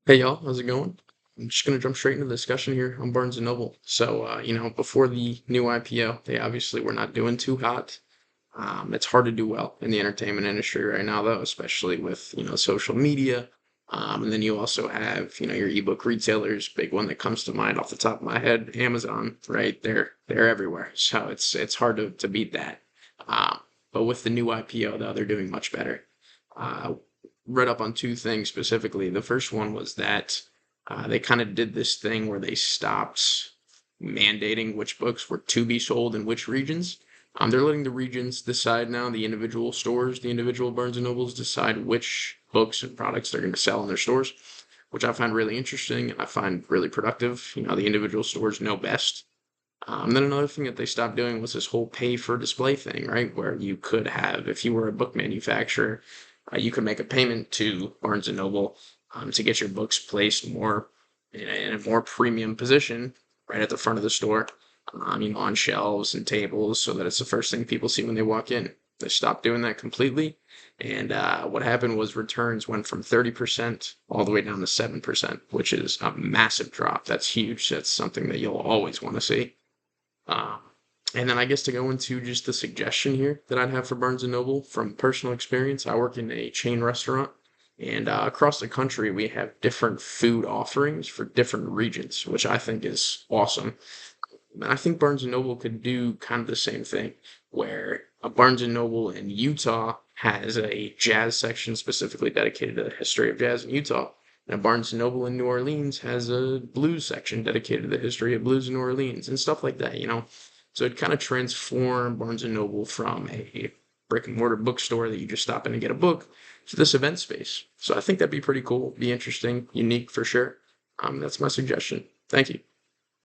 Hey y'all, how's it going? I'm just gonna jump straight into the discussion here on Barnes and Noble. Before the new IPO, they obviously were not doing too hot. It's hard to do well in the entertainment industry right now, though, especially with social media. And then you also have your ebook retailers. Big one that comes to mind off the top of my head, Amazon, right? They're everywhere, so it's hard to beat that. Um, but with the new IPO, though, they're doing much better. Uh, Read up on two things specifically. The first one was that they kind of did this thing where they stopped mandating which books were to be sold in which regions. They're letting the regions decide now, the individual stores, the individual Barnes and Nobles decide which books and products they're going to sell in their stores, which I find really interesting and I find really productive. The individual stores know best. Then another thing that they stopped doing was this whole pay for display thing, right? Where you could have, if you were a book manufacturer, you could make a payment to Barnes and Noble to get your books placed more in a more premium position, right at the front of the store, on shelves and tables, so that it's the first thing people see when they walk in. They stopped doing that completely, and what happened was returns went from 30% all the way down to 7%, which is a massive drop. That's huge. That's something that you'll always want to see. Um, and then I guess to go into just the suggestion here that I'd have for Barnes and Noble from personal experience, I work in a chain restaurant, and across the country we have different food offerings for different regions, which I think is awesome. And I think Barnes and Noble could do kind of the same thing, where a Barnes and Noble in Utah has a jazz section specifically dedicated to the history of jazz in Utah. And a Barnes and Noble in New Orleans has a blues section dedicated to the history of blues in New Orleans and stuff like that. So it kind of transformed Barnes and Noble from a brick and mortar bookstore that you just stop in and get a book to this event space. So I think that'd be pretty cool, be interesting, unique for sure. That's my suggestion. Thank you.